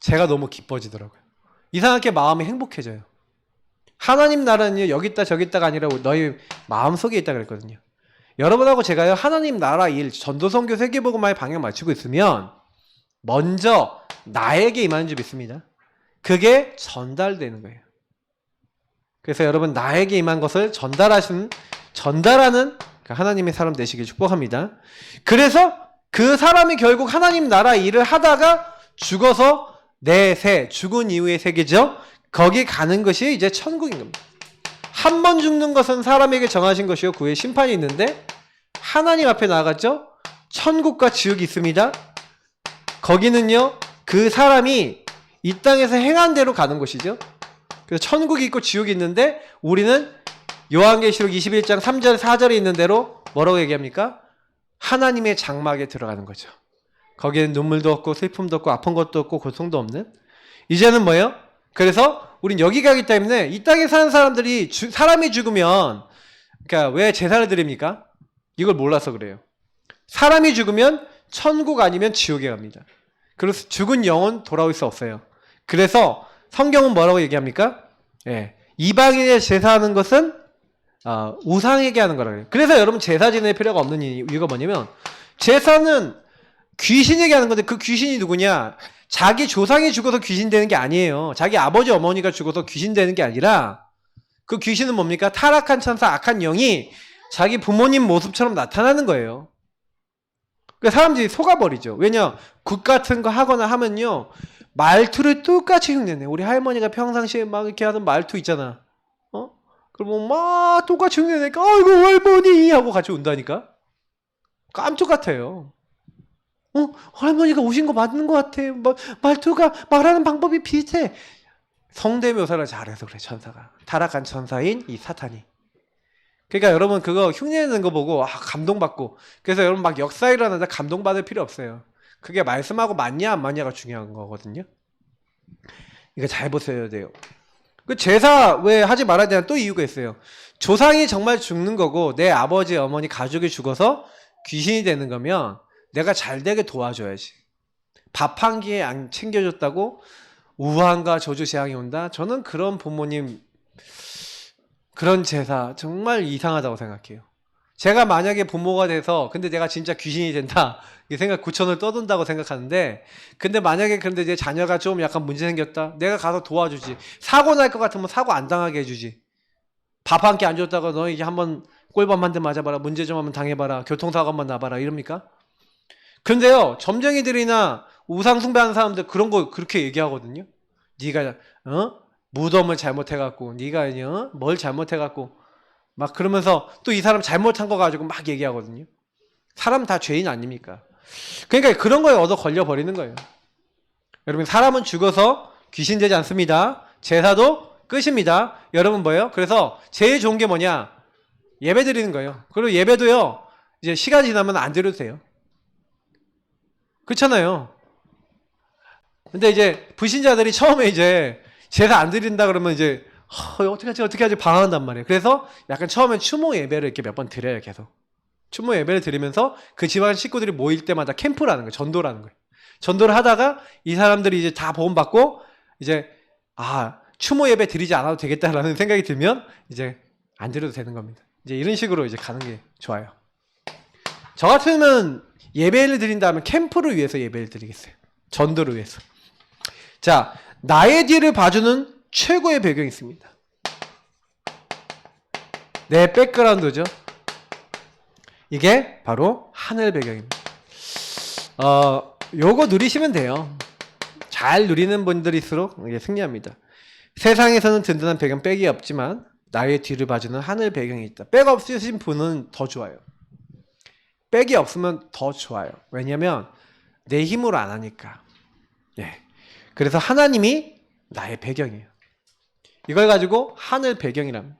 [SPEAKER 1] 제가 너무 기뻐지더라고요. 이상하게 마음이 행복해져요. 하나님 나라는 여기 있다 저기 있다가 아니라 너희 마음속에 있다 그랬거든요. 여러분하고 제가요 하나님 나라 일 전도 선교 세계복음화의 방향 맞추고 있으면 먼저 나에게 임하는 줄 믿습니다. 그게 전달되는 거예요. 그래서 여러분 나에게 임한 것을 전달하는 하나님의 사람 되시길 축복합니다. 그래서 그 사람이 결국 하나님 나라 일을 하다가 죽어서 죽은 이후의 세계죠. 거기 가는 것이 이제 천국인 겁니다. 한 번 죽는 것은 사람에게 정하신 것이요 그의 심판이 있는데 하나님 앞에 나아갔죠. 천국과 지옥이 있습니다. 거기는요 그 사람이 이 땅에서 행한 대로 가는 곳이죠. 그래서 천국이 있고 지옥이 있는데 우리는 요한계시록 21장 3절 4절에 있는 대로 뭐라고 얘기합니까? 하나님의 장막에 들어가는 거죠. 거기에는 눈물도 없고 슬픔도 없고 아픈 것도 없고 고통도 없는 이제는 뭐예요? 그래서 우린 여기 가기 때문에 이 땅에 사는 사람들이 사람이 죽으면 그러니까 왜 제사를 드립니까? 이걸 몰라서 그래요. 사람이 죽으면 천국 아니면 지옥에 갑니다. 그래서 죽은 영혼 돌아올 수 없어요. 그래서 성경은 뭐라고 얘기합니까? 예, 이방인의 제사하는 것은 우상에게 하는 거라고 해요. 그래서 여러분 제사 지낼 필요가 없는 이유가 뭐냐면 제사는 귀신에게 하는 건데 그 귀신이 누구냐? 자기 조상이 죽어서 귀신 되는 게 아니에요. 자기 아버지 어머니가 죽어서 귀신 되는 게 아니라 그 귀신은 뭡니까? 타락한 천사 악한 영이 자기 부모님 모습처럼 나타나는 거예요. 그러니까 사람들이 속아버리죠. 왜냐? 굿 같은 거 하거나 하면요 말투를 똑같이 흉내내. 우리 할머니가 평상시에 막 이렇게 하는 말투 있잖아. 그럼 막 똑같이 흉내내니까 아이고 할머니 하고 같이 운다니까. 깜짝 같아요. 할머니가 오신 거 맞는 것 같아. 말투가 말하는 방법이 비슷해. 성대묘사를 잘해서 그래 천사가. 타락한 천사인 이 사탄이. 그러니까 여러분 그거 흉내내는 거 보고 감동받고 그래서 여러분 막 역사 일어나는데 감동받을 필요 없어요. 그게 말씀하고 맞냐 안 맞냐가 중요한 거거든요. 이거 잘 보셔야 돼요. 그 제사 왜 하지 말아야 되나 또 이유가 있어요. 조상이 정말 죽는 거고 내 아버지 어머니 가족이 죽어서 귀신이 되는 거면 내가 잘 되게 도와줘야지. 밥 한 끼에 안 챙겨줬다고 우환과 저주재앙이 온다? 저는 그런 부모님 그런 제사 정말 이상하다고 생각해요. 제가 만약에 부모가 돼서 근데 내가 진짜 귀신이 된다 이 생각 구천을 떠돈다고 생각하는데 근데 만약에 근데 이제 자녀가 좀 약간 문제 생겼다 내가 가서 도와주지. 사고 날 것 같으면 사고 안 당하게 해주지. 밥 한 끼 안 줬다가 너 이제 한번 꼴밤 한 대 맞아봐라 문제 좀 한번 당해봐라 교통사고 한번 나봐라 이럽니까? 근데요 점쟁이들이나 우상 숭배하는 사람들 그런 거 그렇게 얘기하거든요. 네가 무덤을 잘못해갖고 네가 뭘 잘못해갖고 막 그러면서 또 이 사람 잘못한 거 가지고 막 얘기하거든요. 사람 다 죄인 아닙니까? 그러니까 그런 거에 얻어 걸려버리는 거예요. 여러분 사람은 죽어서 귀신 되지 않습니다. 제사도 끝입니다. 여러분 뭐예요? 그래서 제일 좋은 게 뭐냐? 예배 드리는 거예요. 그리고 예배도요 이제 시간이 지나면 안 드려도 돼요. 그렇잖아요. 근데 이제 불신자들이 처음에 이제 제사 안 드린다 그러면 이제 어떻게 하지 방황한단 말이에요. 그래서 약간 처음엔 추모 예배를 이렇게 몇 번 드려요. 계속 추모 예배를 드리면서 그 집안 식구들이 모일 때마다 캠프라는 거예요. 전도라는 거예요. 전도를 하다가 이 사람들이 이제 다 보험 받고 이제 추모 예배 드리지 않아도 되겠다라는 생각이 들면 이제 안 드려도 되는 겁니다. 이제 이런 식으로 이제 가는 게 좋아요. 저 같으면 예배를 드린다 하면 캠프를 위해서 예배를 드리겠어요. 전도를 위해서. 자, 나의 뒤를 봐주는 최고의 배경이 있습니다. 내 백그라운드죠. 이게 바로 하늘 배경입니다. 요거 누리시면 돼요. 잘 누리는 분들일수록 이게 승리합니다. 세상에서는 든든한 배경 백이 없지만 나의 뒤를 봐주는 하늘 배경이 있다. 백 없으신 분은 더 좋아요. 백이 없으면 더 좋아요. 왜냐면 내 힘으로 안 하니까. 예. 그래서 하나님이 나의 배경이에요. 이걸 가지고 하늘 배경이랍니다.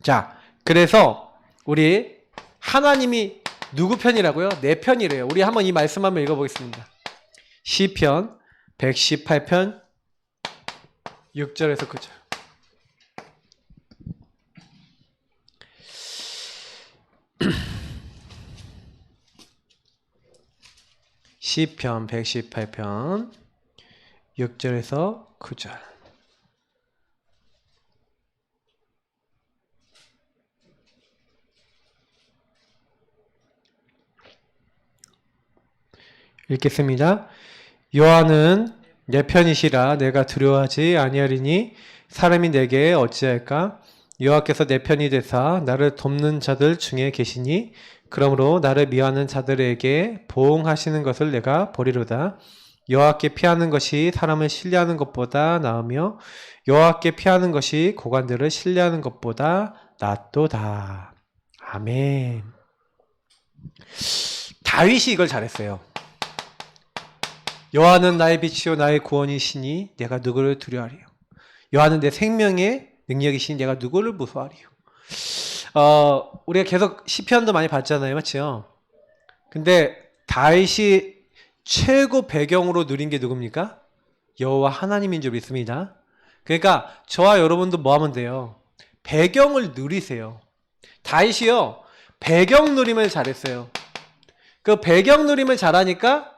[SPEAKER 1] 자, 그래서 우리 하나님이 누구 편이라고요? 내 편이래요. 우리 한번 이 말씀 한번 읽어보겠습니다. 시편 118편 6절에서 9절. 시편 118편 6절에서 9절. 읽겠습니다. 여호와는 내 편이시라 내가 두려워하지 아니하리니 사람이 내게 어찌할까? 여호와께서 내 편이 되사 나를 돕는 자들 중에 계시니 그러므로 나를 미워하는 자들에게 보응하시는 것을 내가 보리로다. 여호와께 피하는 것이 사람을 신뢰하는 것보다 나으며 여호와께 피하는 것이 고관들을 신뢰하는 것보다 낫도다. 아멘. 다윗이 이걸 잘했어요. 여호와는 나의 빛이요 나의 구원이시니 내가 누구를 두려워하리요. 여호와는 내 생명의 능력이시니 내가 누구를 무서워하리요. 우리가 계속 시편도 많이 봤잖아요, 맞죠? 근데 다윗이 최고 배경으로 누린 게 누굽니까? 여호와 하나님인 줄 믿습니다. 그러니까 저와 여러분도 뭐 하면 돼요? 배경을 누리세요. 다윗이요 배경 누림을 잘했어요. 그 배경 누림을 잘하니까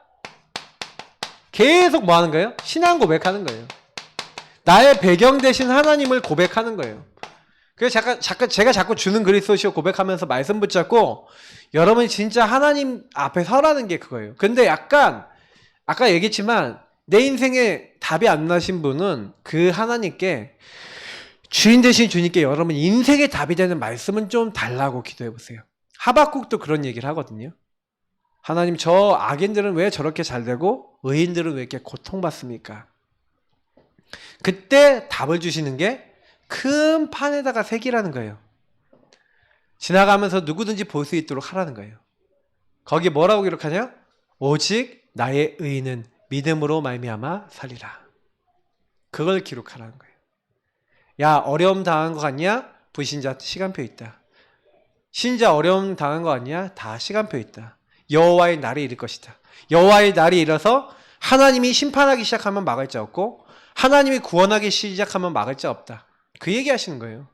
[SPEAKER 1] 계속 뭐 하는 거예요? 신앙 고백하는 거예요. 나의 배경 대신 하나님을 고백하는 거예요. 그래서 제가 자꾸 주는 그리스도시요 고백하면서 말씀 붙잡고 여러분이 진짜 하나님 앞에 서라는 게 그거예요. 근데 약간 아까 얘기했지만 내 인생에 답이 안 나신 분은 그 하나님께 주인 되신 주님께 여러분 인생의 답이 되는 말씀은 좀 달라고 기도해 보세요. 하박국도 그런 얘기를 하거든요. 하나님 저 악인들은 왜 저렇게 잘 되고 의인들은 왜 이렇게 고통받습니까? 그때 답을 주시는 게 큰 판에다가 새기라는 거예요. 지나가면서 누구든지 볼 수 있도록 하라는 거예요. 거기 뭐라고 기록하냐? 오직 나의 의인은 믿음으로 말미암아 살리라. 그걸 기록하라는 거예요. 야 어려움 당한 거 같냐? 불신자 시간표 있다. 신자 어려움 당한 거 같냐? 다 시간표 있다. 여호와의 날이 이를 것이다. 여호와의 날이 이뤄서 하나님이 심판하기 시작하면 막을 자 없고 하나님이 구원하기 시작하면 막을 자 없다. 그 얘기 하시는 거예요.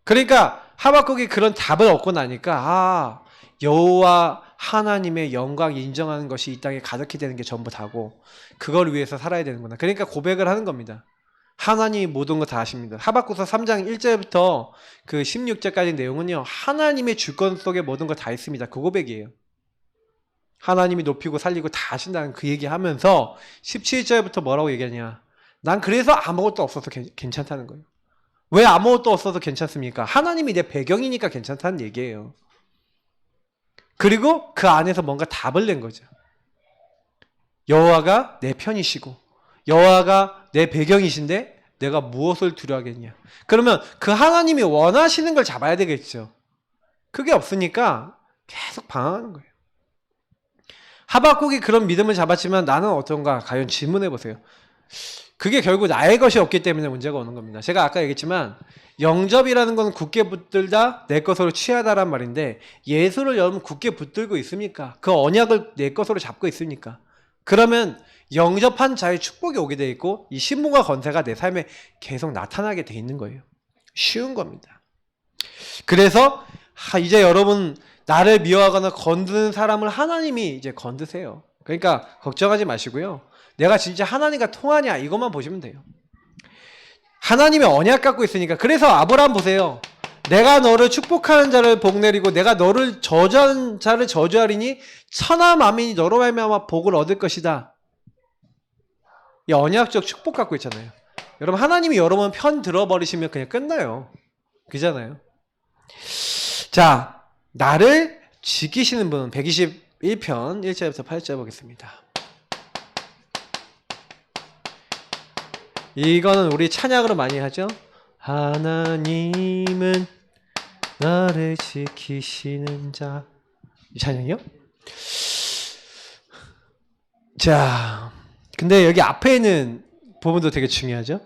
[SPEAKER 1] 그러니까 하박국이 그런 답을 얻고 나니까 여호와 하나님의 영광 인정하는 것이 이 땅에 가득히 되는 게 전부 다고 그걸 위해서 살아야 되는구나. 그러니까 고백을 하는 겁니다. 하나님이 모든 거 다 아십니다. 하박국서 3장 1절부터 그 16절까지 내용은요. 하나님의 주권 속에 모든 거 다 있습니다. 그 고백이에요. 하나님이 높이고 살리고 다 하신다는 그 얘기하면서 17절부터 뭐라고 얘기하냐. 난 그래서 아무것도 없어서 괜찮다는 거예요. 왜 아무것도 없어서 괜찮습니까? 하나님이 내 배경이니까 괜찮다는 얘기예요. 그리고 그 안에서 뭔가 답을 낸 거죠. 여호와가 내 편이시고 여호와가 내 배경이신데 내가 무엇을 두려워하겠냐. 그러면 그 하나님이 원하시는 걸 잡아야 되겠죠. 그게 없으니까 계속 방황하는 거예요. 하박국이 그런 믿음을 잡았지만 나는 어떤가? 과연 질문해 보세요. 그게 결국 나의 것이 없기 때문에 문제가 오는 겁니다. 제가 아까 얘기했지만 영접이라는 건 굳게 붙들다 내 것으로 취하다란 말인데 예수를 여러분 굳게 붙들고 있습니까? 그 언약을 내 것으로 잡고 있습니까? 그러면 영접한 자의 축복이 오게 돼 있고 이 신분과 권세가 내 삶에 계속 나타나게 돼 있는 거예요. 쉬운 겁니다. 그래서 이제 여러분 나를 미워하거나 건드는 사람을 하나님이 이제 건드세요. 그러니까 걱정하지 마시고요. 내가 진짜 하나님과 통하냐 이것만 보시면 돼요. 하나님이 언약 갖고 있으니까. 그래서 아브라함 보세요. 내가 너를 축복하는 자를 복내리고 내가 너를 저주하는 자를 저주하리니 천하 만민이 너로 말미암아 복을 얻을 것이다. 이 언약적 축복 갖고 있잖아요. 여러분 하나님이 여러분 편 들어버리시면 그냥 끝나요. 그잖아요. 자, 나를 지키시는 분 121편 1절부터 8절 보겠습니다. 이거는 우리 찬양으로 많이 하죠. 하나님은 나를 지키시는 자. 이 찬양이요? 자, 근데 여기 앞에 있는 부분도 되게 중요하죠.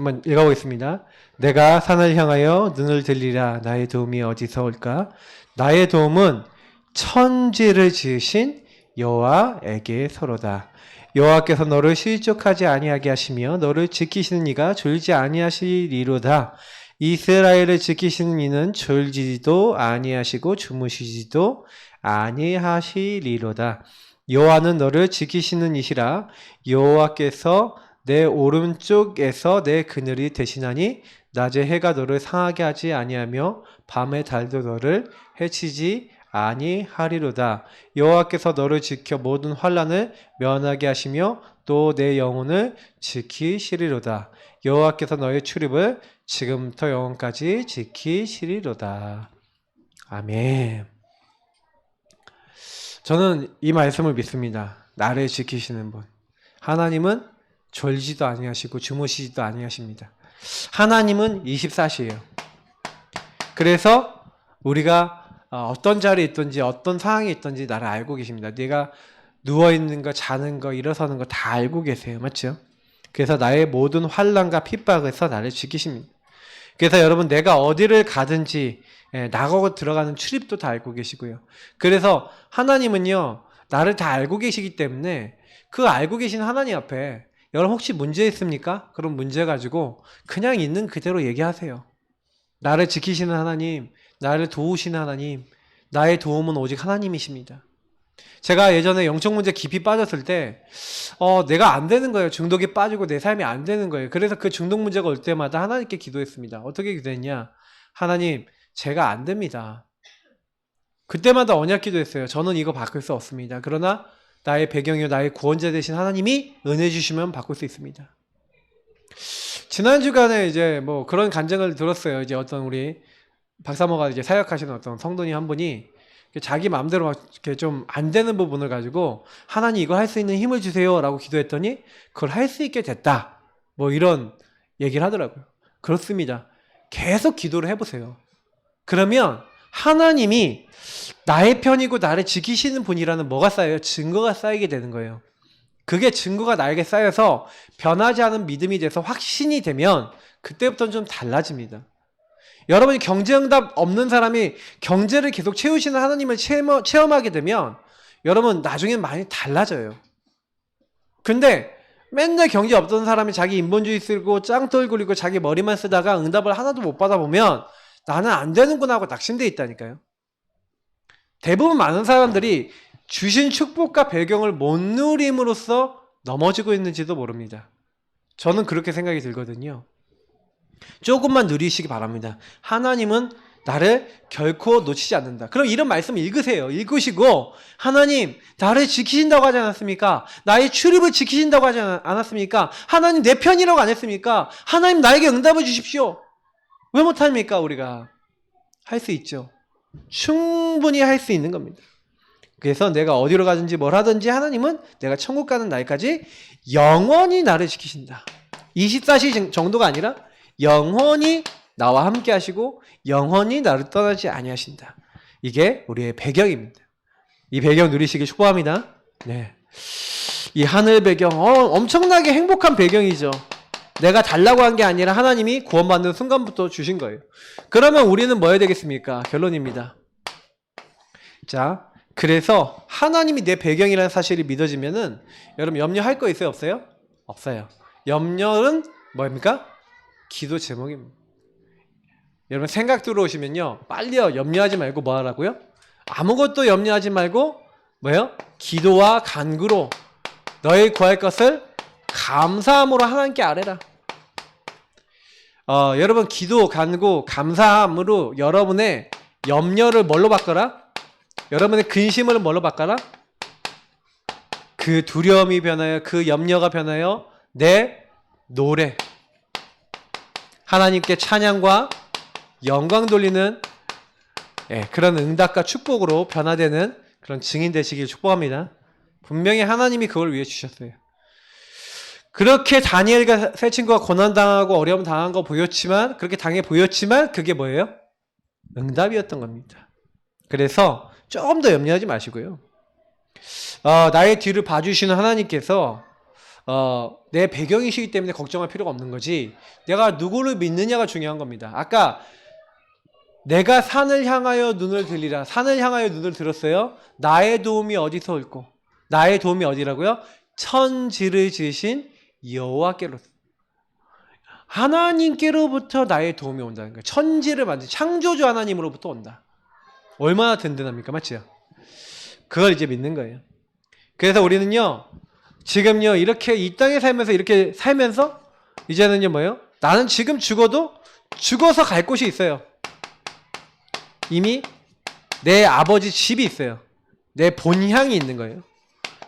[SPEAKER 1] 한번 읽어보겠습니다. 내가 산을 향하여 눈을 들리라. 나의 도움이 어디서 올까? 나의 도움은 천지를 지으신 여호와에게서로다. 여호와께서 너를 실족하지 아니하게 하시며 너를 지키시는 이가 졸지 아니하시리로다. 이스라엘을 지키시는 이는 졸지도 아니하시고 주무시지도 아니하시리로다. 여호와는 너를 지키시는 이시라. 여호와께서 내 오른쪽에서 내 그늘이 되시나니 낮에 해가 너를 상하게 하지 아니하며 밤에 달도 너를 해치지 아니하리로다. 여호와께서 너를 지켜 모든 환난을 면하게 하시며 또 내 영혼을 지키시리로다. 여호와께서 너의 출입을 지금부터 영원까지 지키시리로다. 아멘. 저는 이 말씀을 믿습니다. 나를 지키시는 분. 하나님은 졸지도 아니하시고 주무시지도 아니하십니다. 하나님은 24시예요. 그래서 우리가 어떤 자리에 있든지 어떤 상황에 있든지 나를 알고 계십니다. 네가 누워있는 거, 자는 거, 일어서는 거 다 알고 계세요. 맞죠? 그래서 나의 모든 환난과 핍박에서 나를 지키십니다. 그래서 여러분 내가 어디를 가든지 나가고 들어가는 출입도 다 알고 계시고요. 그래서 하나님은요 나를 다 알고 계시기 때문에 그 알고 계신 하나님 앞에 여러분 혹시 문제 있습니까? 그럼 문제 가지고 그냥 있는 그대로 얘기하세요. 나를 지키시는 하나님, 나를 도우시는 하나님, 나의 도움은 오직 하나님이십니다. 제가 예전에 영적 문제 깊이 빠졌을 때 내가 안 되는 거예요. 중독에 빠지고 내 삶이 안 되는 거예요. 그래서 그 중독 문제가 올 때마다 하나님께 기도했습니다. 어떻게 기도했냐? 하나님, 제가 안 됩니다. 그때마다 언약 기도했어요. 저는 이거 바꿀 수 없습니다. 그러나 나의 배경이요 나의 구원자 되신 하나님이 은혜 주시면 바꿀 수 있습니다. 지난 주간에 이제 뭐 그런 간증을 들었어요. 이제 어떤 우리 박사모가 이제 사역하시는 어떤 성도님 한 분이 자기 마음대로 막 이렇게 좀 안 되는 부분을 가지고 하나님 이거 할 수 있는 힘을 주세요라고 기도했더니 그걸 할 수 있게 됐다. 뭐 이런 얘기를 하더라고요. 그렇습니다. 계속 기도를 해보세요. 그러면 하나님이 나의 편이고 나를 지키시는 분이라는 뭐가 쌓여요? 증거가 쌓이게 되는 거예요. 그게 증거가 나에게 쌓여서 변하지 않은 믿음이 돼서 확신이 되면 그때부터는 좀 달라집니다. 여러분이 경제응답 없는 사람이 경제를 계속 채우시는 하나님을 체험하게 되면 여러분 나중엔 많이 달라져요. 근데 맨날 경제 없던 사람이 자기 인본주의 쓰고 짱돌 굴리고 자기 머리만 쓰다가 응답을 하나도 못 받아보면 나는 안 되는구나 하고 낙심돼 있다니까요. 대부분 많은 사람들이 주신 축복과 배경을 못 누림으로써 넘어지고 있는지도 모릅니다. 저는 그렇게 생각이 들거든요. 조금만 누리시기 바랍니다. 하나님은 나를 결코 놓치지 않는다. 그럼 이런 말씀 읽으세요. 읽으시고 하나님 나를 지키신다고 하지 않았습니까? 나의 출입을 지키신다고 하지 않았습니까? 하나님 내 편이라고 안 했습니까? 하나님 나에게 응답을 주십시오. 왜 못합니까? 우리가 할 수 있죠. 충분히 할 수 있는 겁니다. 그래서 내가 어디로 가든지 뭘 하든지 하나님은 내가 천국 가는 날까지 영원히 나를 지키신다. 24시 정도가 아니라 영원히 나와 함께 하시고 영원히 나를 떠나지 아니하신다. 이게 우리의 배경입니다. 이 배경 누리시길 축복합니다. 네. 이 하늘 배경 엄청나게 행복한 배경이죠. 내가 달라고 한 게 아니라 하나님이 구원받는 순간부터 주신 거예요. 그러면 우리는 뭐 해야 되겠습니까? 결론입니다. 자, 그래서 하나님이 내 배경이라는 사실이 믿어지면은 여러분 염려할 거 있어요? 없어요? 없어요. 염려는 뭐입니까? 기도 제목입니다. 여러분 생각 들어오시면요 빨리요 염려하지 말고 뭐 하라고요? 아무것도 염려하지 말고 뭐예요? 기도와 간구로 너희 구할 것을 감사함으로 하나님께 아뢰라. 여러분 기도, 간구, 감사함으로 여러분의 염려를 뭘로 바꿔라? 여러분의 근심을 뭘로 바꿔라? 그 두려움이 변하여 그 염려가 변하여 내 노래 하나님께 찬양과 영광 돌리는 그런 응답과 축복으로 변화되는 그런 증인 되시길 축복합니다. 분명히 하나님이 그걸 위해 주셨어요. 그렇게 다니엘과 세 친구가 고난당하고 어려움 당한 거 보였지만 그렇게 당해 보였지만 그게 뭐예요? 응답이었던 겁니다. 그래서 조금 더 염려하지 마시고요. 나의 뒤를 봐주시는 하나님께서 내 배경이시기 때문에 걱정할 필요가 없는 거지. 내가 누구를 믿느냐가 중요한 겁니다. 아까 내가 산을 향하여 눈을 들리라. 산을 향하여 눈을 들었어요. 나의 도움이 어디서 올고? 나의 도움이 어디라고요? 천지를 지으신 여호와께로서. 하나님께로부터 나의 도움이 온다는 거예요. 천지를 만든 창조주 하나님으로부터 온다. 얼마나 든든합니까? 맞지요? 그걸 이제 믿는 거예요. 그래서 우리는요, 지금요, 이렇게 이 땅에 살면서 이렇게 살면서 이제는요, 뭐예요? 나는 지금 죽어도 죽어서 갈 곳이 있어요. 이미 내 아버지 집이 있어요. 내 본향이 있는 거예요.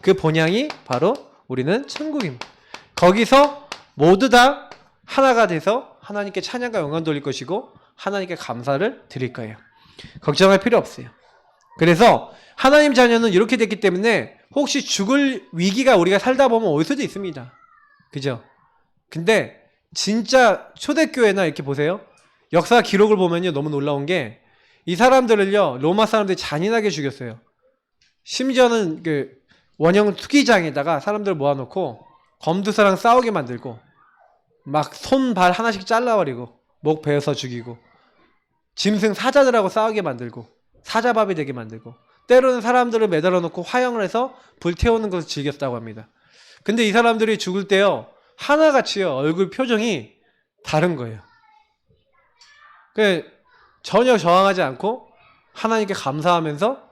[SPEAKER 1] 그 본향이 바로 우리는 천국입니다. 거기서 모두 다 하나가 돼서 하나님께 찬양과 영광 돌릴 것이고 하나님께 감사를 드릴 거예요. 걱정할 필요 없어요. 그래서 하나님 자녀는 이렇게 됐기 때문에 혹시 죽을 위기가 우리가 살다 보면 올 수도 있습니다. 그죠? 근데 진짜 초대교회나 이렇게 보세요. 역사 기록을 보면요, 너무 놀라운 게 이 사람들을요, 로마 사람들이 잔인하게 죽였어요. 심지어는 그 원형 투기장에다가 사람들 모아놓고 검투사랑 싸우게 만들고 막 손, 발 하나씩 잘라버리고 목 베어서 죽이고 짐승 사자들하고 싸우게 만들고 사자밥이 되게 만들고 때로는 사람들을 매달아 놓고 화형을 해서 불태우는 것을 즐겼다고 합니다. 근데 이 사람들이 죽을 때요, 하나같이요, 얼굴 표정이 다른 거예요. 전혀 저항하지 않고 하나님께 감사하면서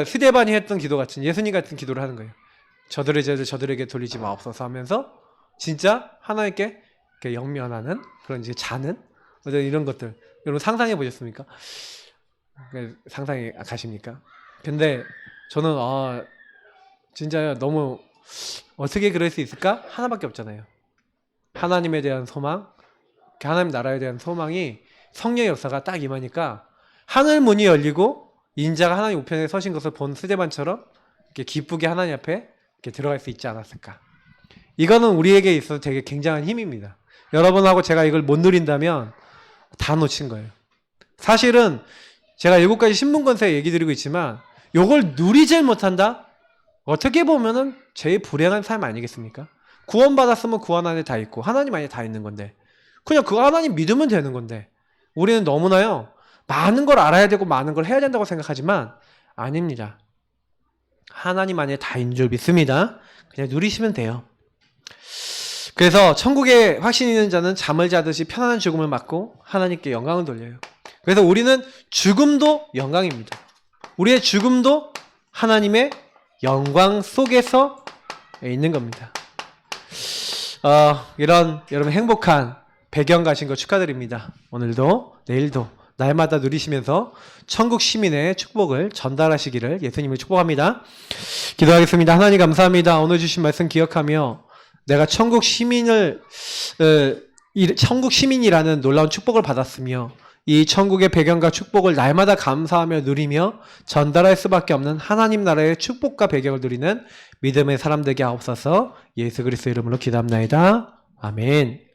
[SPEAKER 1] 스데반이 했던 기도 같은, 예수님 같은 기도를 하는 거예요. 저들의 죄를 저들에게 돌리지 마옵소서 하면서 진짜 하나님께 영면하는 그런 이제 자는 이런 것들, 여러분 상상해 보셨습니까? 상상해 가십니까? 근데 저는 진짜 너무 어떻게 그럴 수 있을까? 하나밖에 없잖아요. 하나님에 대한 소망, 하나님 나라에 대한 소망이 성령의 역사가 딱 임하니까 하늘 문이 열리고 인자가 하나님 우편에 서신 것을 본 스데반처럼 이렇게 기쁘게 하나님 앞에 이렇게 들어갈 수 있지 않았을까? 이거는 우리에게 있어서 되게 굉장한 힘입니다. 여러분하고 제가 이걸 못 누린다면 다 놓친 거예요. 사실은 제가 7가지 신분권세 얘기 드리고 있지만 이걸 누리질 못한다? 어떻게 보면은 제일 불행한 삶 아니겠습니까? 구원받았으면 구원 안에 다 있고 하나님 안에 다 있는 건데 그냥 그 하나님 믿으면 되는 건데 우리는 너무나요, 많은 걸 알아야 되고 많은 걸 해야 된다고 생각하지만 아닙니다. 하나님 안에 다 있는 줄 믿습니다. 그냥 누리시면 돼요. 그래서 천국에 확신 있는 자는 잠을 자듯이 편안한 죽음을 맞고 하나님께 영광을 돌려요. 그래서 우리는 죽음도 영광입니다. 우리의 죽음도 하나님의 영광 속에서 있는 겁니다. 이런 여러분 행복한 배경 가신 거 축하드립니다. 오늘도 내일도 날마다 누리시면서 천국 시민의 축복을 전달하시기를 예수님을 축복합니다. 기도하겠습니다. 하나님 감사합니다. 오늘 주신 말씀 기억하며 내가 천국 시민이라는 놀라운 축복을 받았으며 이 천국의 배경과 축복을 날마다 감사하며 누리며 전달할 수밖에 없는 하나님 나라의 축복과 배경을 누리는 믿음의 사람 되게 하옵소서. 예수 그리스도의 이름으로 기도합나이다. 아멘.